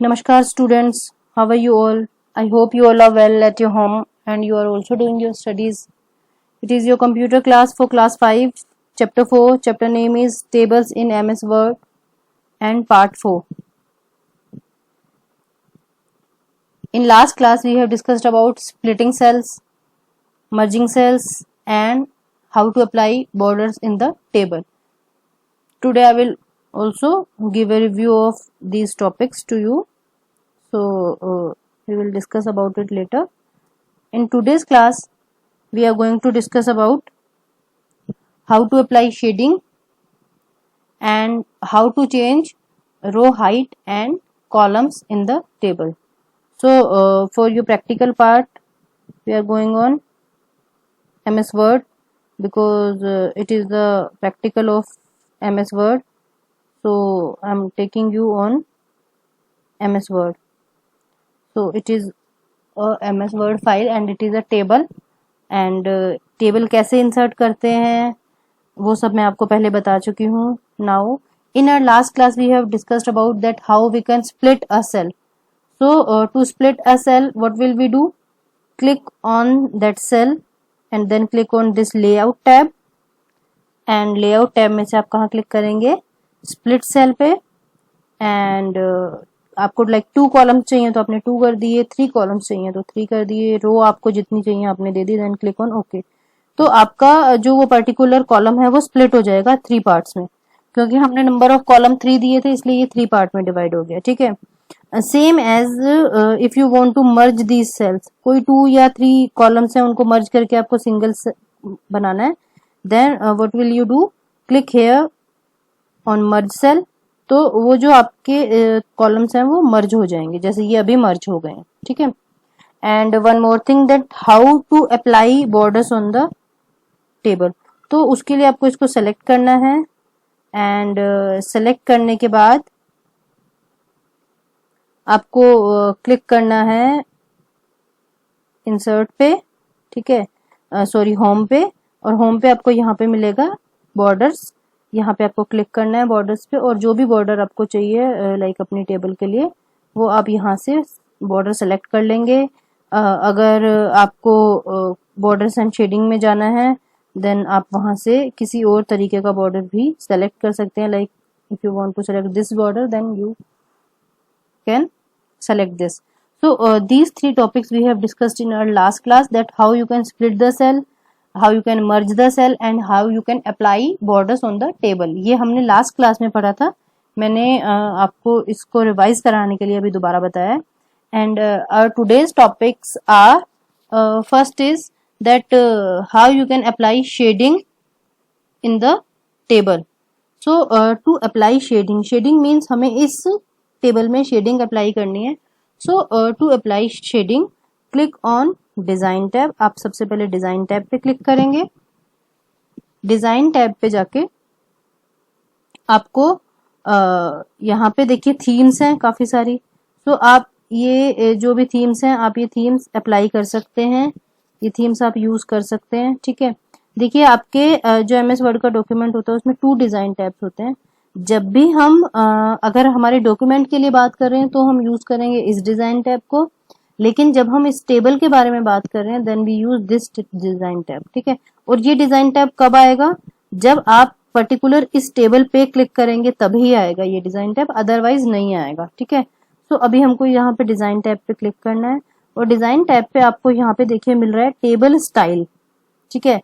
Namaskar students, how are you all? I hope you all are well at your home and you are also doing your studies. It is your computer class for class 5, chapter 4. Chapter name is Tables in MS Word and part 4. In last class we have discussed about splitting cells, merging cells and how to apply borders in the table. Today I will also give a review of these topics to you. So we will discuss about it later. In today's class, we are going to discuss about how to apply shading and how to change row height and columns in the table. So for your practical part, we are going on MS Word because it is the practical of MS Word. So I am taking you on MS Word. So it is a MS Word file and it is a table and table कैसे insert करते हैं वो सब मैं आपको पहले बता चुकी हूँ. Now in our last class we have discussed about that how we can split a cell. So to split a cell what will we do? Click on that cell and then click on this layout tab and layout tab में से आप कहाँ click करेंगे? Split cell पे. And आपको like 2 columns चाहिए तो आपने 2 कर दिए, 3 कॉलम्स चाहिए तो 3 कर दिए, रो आपको जितनी चाहिए आपने दे दी, देन क्लिक ऑन ओके. तो आपका जो वो पर्टिकुलर कॉलम है वो स्प्लिट हो जाएगा 3 पार्ट्स में, क्योंकि हमने नंबर ऑफ कॉलम 3 दिए थे इसलिए ये 3 पार्ट में डिवाइड हो गया. ठीक है. Same as if you want to merge these cells, कोई 2 या 3 कॉलम्स हैं उनको मर्ज करके आपको सिंगल बनाना है, then what will you do? Click here on merge cell. तो वो जो आपके कॉलम्स हैं वो मर्ज हो जाएंगे, जैसे ये अभी मर्ज हो गए. ठीक है. And one more thing that how to apply borders on the table. तो उसके लिए आपको इसको सेलेक्ट करना है एंड सेलेक्ट करने के बाद आपको क्लिक करना है इंसर्ट पे. ठीक है, सॉरी होम पे. और होम पे आपको यहाँ पे मिलेगा बॉर्डर्स, यहाँ पे आपको क्लिक करना है बॉर्डर्स पे और जो भी बॉर्डर आपको चाहिए लाइक अपनी टेबल के लिए वो आप यहाँ से बॉर्डर सेलेक्ट कर लेंगे. अगर आपको बॉर्डर्स एंड शेडिंग में जाना है देन आप वहां से किसी और तरीके का बॉर्डर भी सेलेक्ट कर सकते हैं. Like if you want to select this border then you can select this. So these 3 topics we have discussed in our last class, that how you can split the cell, how you can merge the cell and how you can apply borders on the table. ये हमने last class में पढ़ा था, मैंने आपको इसको revise कराने के लिए अभी दोबारा बताया. And our today's topics are first is that how you can apply shading in the table. So to apply shading means हमें इस टेबल में शेडिंग अप्लाई करनी है. So to apply shading click on design tab. आप सबसे पहले design tab पे click करेंगे. डिजाइन टैब पे जाके आपको यहाँ पे देखिए थीम्स हैं काफी सारी. सो आप ये जो भी थीम्स हैं आप ये थीम्स अप्लाई कर सकते हैं, ये थीम्स आप यूज कर सकते हैं. ठीक है. देखिए आपके जो MS वर्ड का डॉक्यूमेंट होता है उसमें 2 डिजाइन टैब्स होते हैं. जब भी हम अगर हमारे डॉक्यूमेंट के लिए बात कर रहे हैं तो हम यूज करेंगे इस डिजाइन टैब को, लेकिन जब हम इस टेबल के बारे में बात कर रहे हैं then we use this design tab. ठीक है. और ये डिजाइन टैब कब आएगा? जब आप पर्टिकुलर इस टेबल पे क्लिक करेंगे तभी आएगा ये डिजाइन टैब, अदरवाइज नहीं आएगा. ठीक है. तो अभी हमको यहाँ पे डिजाइन टैब पे क्लिक करना है और डिजाइन टैब पे आपको यहाँ पे देखिए मिल रहा है टेबल स्टाइल. ठीक है.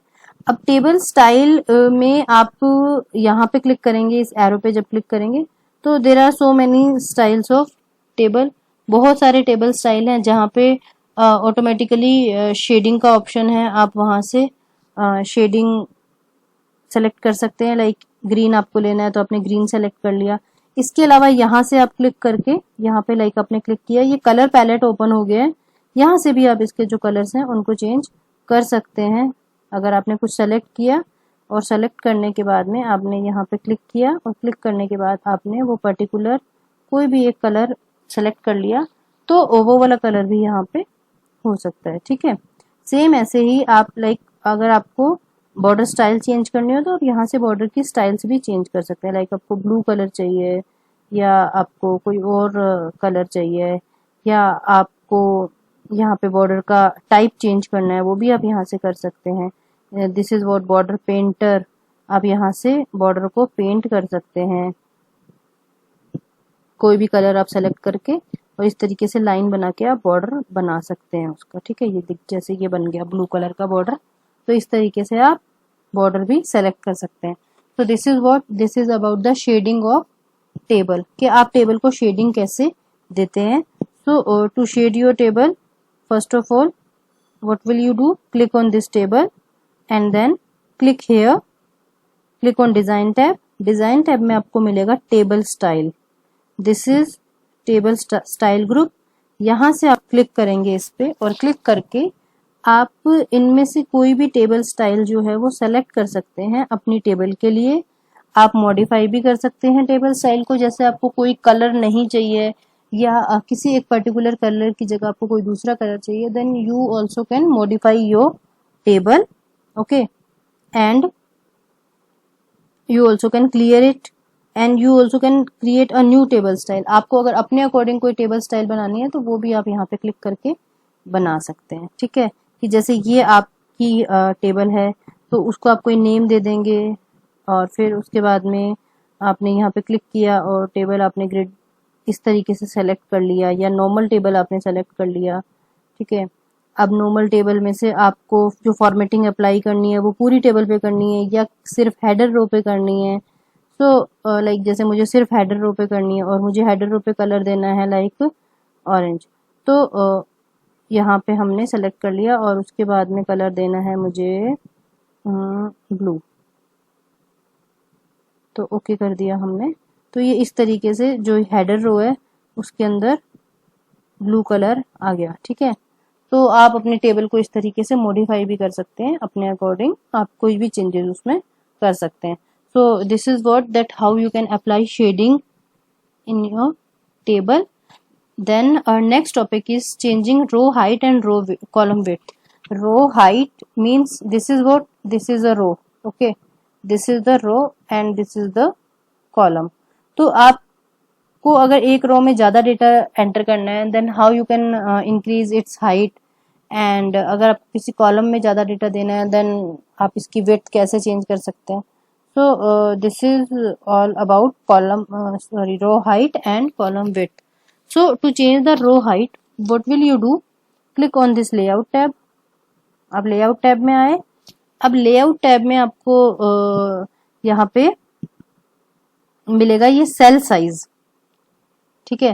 अब टेबल स्टाइल में आप यहाँ पे क्लिक करेंगे, इस एरो पे जब क्लिक करेंगे तो there are so many styles of table. बहुत सारे टेबल स्टाइल हैं जहाँ पे ऑटोमेटिकली शेडिंग का ऑप्शन है. आप वहां से शेडिंग सेलेक्ट कर सकते हैं. लाइक ग्रीन आपको लेना है तो आपने ग्रीन सेलेक्ट कर लिया. इसके अलावा यहाँ से आप क्लिक करके यहाँ पे लाइक आपने क्लिक किया, ये कलर पैलेट ओपन हो गया है. यहाँ से भी आप इसके जो कलर्स हैं उनको चेंज कर सकते हैं. अगर आपने कुछ सेलेक्ट किया और सेलेक्ट करने के बाद में आपने यहाँ पे क्लिक किया और क्लिक करने के बाद आपने वो पर्टिकुलर कोई भी एक कलर सेलेक्ट कर लिया तो वो वाला कलर भी यहाँ पे हो सकता है. ठीक है. सेम ऐसे ही आप लाइक अगर आपको बॉर्डर स्टाइल चेंज करनी हो तो आप यहाँ से बॉर्डर की स्टाइल्स भी चेंज कर सकते हैं. लाइक आपको ब्लू कलर चाहिए या आपको कोई और कलर चाहिए, या आपको यहाँ पे बॉर्डर का टाइप चेंज करना है, वो भी आप यहाँ से कर सकते हैं। This is what border painter, आप यहाँ से बॉर्डर को पेंट कर सकते हैं, कोई भी कलर आप सेलेक्ट करके, और इस तरीके से लाइन बना के आप बॉर्डर बना सकते हैं उसका। ठीक है, ये जैसे ये बन गया ब्लू कलर का बॉर्डर, तो इस तरीके से आप बॉर्डर भी सेलेक्ट कर सकते हैं। तो this is about the shading of table, कि आप टेबल को शेडिंग कैसे देते हैं। So to shade your table, first of all what will you do, click on this table and then click here, click on design tab। Design tab में आपको मिलेगा table style, this is table style group. यहाँ से आप click करेंगे इस पे, और क्लिक करके आप इनमें से कोई भी टेबल स्टाइल जो है वो सेलेक्ट कर सकते हैं अपनी टेबल के लिए। आप मॉडिफाई भी कर सकते हैं टेबल स्टाइल को, जैसे आपको कोई कलर नहीं चाहिए या किसी एक पर्टिकुलर कलर की जगह आपको कोई दूसरा कलर चाहिए, then you also can modify your table, okay, and you also can clear it and you also can create a new table style. आपको अगर अपने अकॉर्डिंग कोई टेबल स्टाइल बनानी है तो वो भी आप यहाँ पे क्लिक करके बना सकते हैं। ठीक है, कि जैसे ये आपकी टेबल है तो उसको आप कोई नेम दे देंगे, और फिर उसके बाद में आपने यहाँ पे क्लिक किया और टेबल आपने ग्रिड इस तरीके से सेलेक्ट कर लिया, या नॉर्मल टेबल आपने सेलेक्ट कर लिया। ठीक है, अब नॉर्मल टेबल में से आपको जो फॉर्मेटिंग अप्लाई करनी है वो पूरी टेबल पे करनी है या सिर्फ हेडर रो पे करनी है। सो लाइक जैसे मुझे सिर्फ हेडर रो पे करनी है और मुझे हेडर रो पे कलर देना है लाइक ऑरेंज, तो यहाँ पे हमने सेलेक्ट कर लिया, और उसके बाद में कलर देना है मुझे ब्लू, तो ओके कर दिया हमने। तो ये इस तरीके से जो हेडर रो है उसके अंदर ब्लू कलर आ गया। ठीक है, तो आप अपने टेबल को इस तरीके से मॉडिफाई भी कर सकते हैं अपने अकॉर्डिंग, आप कोई भी चेंजेस उसमें कर सकते हैं। So this is what that how you can apply shading in your table. Then our next topic is changing row height and column width. Row height means this is a row, okay, this is the row and this is the column। तो आपको अगर एक रो में ज्यादा data enter करना है, then how you can increase its height, and अगर आप किसी कॉलम में ज्यादा डेटा देना है then आप इसकी width कैसे चेंज कर सकते हैं। So this is all about row height and column width। So to change the row height, what will you do? Click on this layout tab। अब layout tab में आए, अब layout tab में आपको यहाँ पे मिलेगा ये सेल साइज। ठीक है,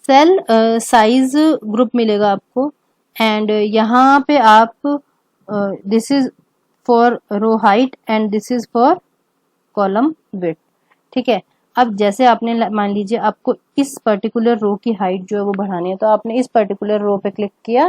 सेल साइज ग्रुप मिलेगा आपको, एंड यहाँ पे आप this is for row height and this is for column width. ठीक है, अब जैसे आपने मान लीजिए आपको इस पर्टिकुलर रो की हाइट जो है वो बढ़ानी है, तो आपने इस पर्टिकुलर रो पे क्लिक किया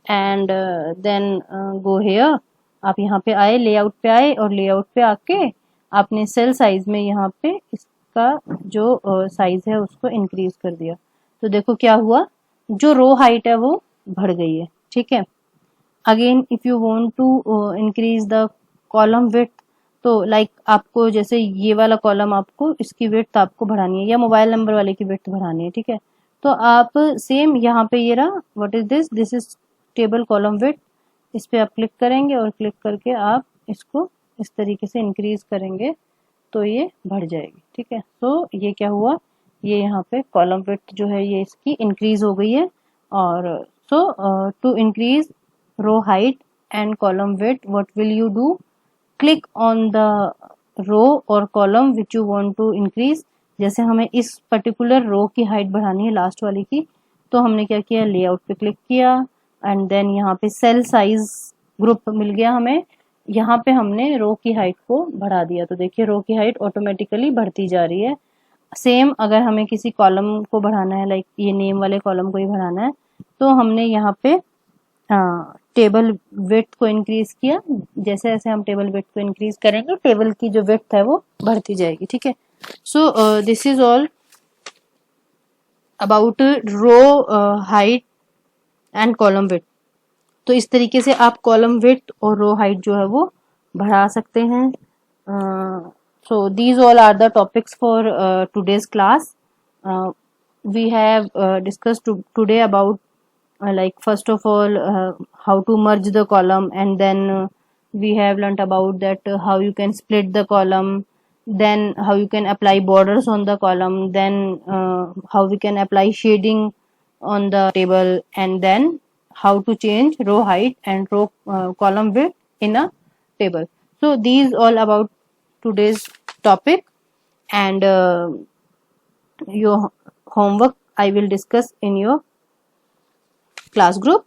एंड देन गो हियर, आप यहाँ पे आए, लेआउट पे आए, और लेआउट पे आके आपने सेल साइज में यहाँ पे इसका जो साइज है उसको इंक्रीज कर दिया। तो देखो क्या हुआ, जो रो हाइट है वो बढ़ गई है। ठीक है, again if you want to increase the column width, तो लाइक आपको जैसे ये वाला कॉलम आपको इसकी विड्थ आपको बढ़ानी है, या मोबाइल नंबर वाले की विड्थ बढ़ानी है। ठीक है, तो आप सेम यहाँ पे ये रहा, what is this is table column width, इस पे आप क्लिक करेंगे और क्लिक करके आप इसको इस तरीके से इंक्रीज करेंगे तो ये बढ़ जाएगी। ठीक है, तो ये क्या हुआ, ये यहाँ पे कॉलम विड्थ जो है ये इसकी इंक्रीज हो गई है। और so to increase row height and column width, what will you do, click on the row और column which you want to increase. जैसे हमें इस पर्टिकुलर रो की हाइट बढ़ानी है लास्ट वाली की, तो हमने क्या किया, लेआउट पे क्लिक किया एंड देन यहाँ पे सेल साइज ग्रुप मिल गया हमें, यहाँ पे हमने रो की हाइट को बढ़ा दिया। तो देखिए रो की हाइट ऑटोमेटिकली बढ़ती जा रही है। सेम अगर हमें किसी कॉलम को बढ़ाना है, लाइक ये नेम वाले कॉलम को ही बढ़ाना है, तो हमने यहाँ पे टेबल विड्थ को इंक्रीज किया। जैसे जैसे हम टेबल विड्थ को इंक्रीज करेंगे टेबल की जो विड्थ है वो बढ़ती जाएगी। ठीक है, so this is all about row height and column width. तो इस तरीके से आप कॉलम विड्थ और रो हाइट जो है वो बढ़ा सकते हैं। So these all are the topics for today's class. we have discussed today about like first of all how to merge the column, and then we have learnt about that how you can split the column, then how you can apply borders on the column, then how we can apply shading on the table, and then how to change row height and row column width in a table. So these all about today's topic, and your homework I will discuss in your class group.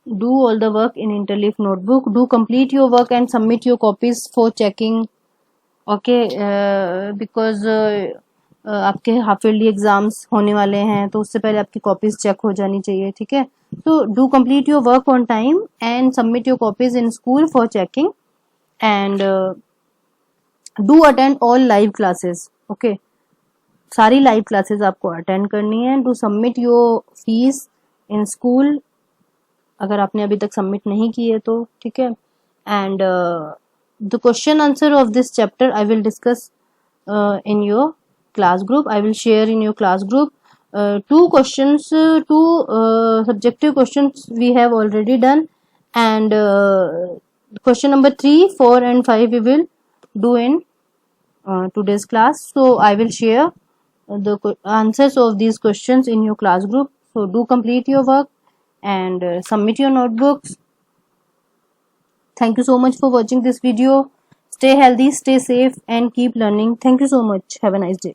Do all the work in Interleaf notebook. Do complete your work and submit your copies for checking. Okay, because आपके half yearly exams होने वाले हैं, तो उससे पहले आपकी copies check हो जानी चाहिए, ठीक है. तो do complete your work on time and submit your copies in school for checking, and do attend all live classes. Okay, सारी लाइव क्लासेस आपको अटेंड करनी है. Do submit your fees in school, अगर आपने अभी तक सबमिट नहीं की है तो, ठीक है. And the question answer of this chapter I will discuss in your class group. I will share in your class group. Two questions, two subjective questions we have already done, and question number 3, 4 and 5 we will do in today's class. So I will share the answers of these questions in your class group. So do complete your work and submit your notebooks. Thank you so much for watching this video. Stay healthy, stay safe and keep learning. Thank you so much. Have a nice day.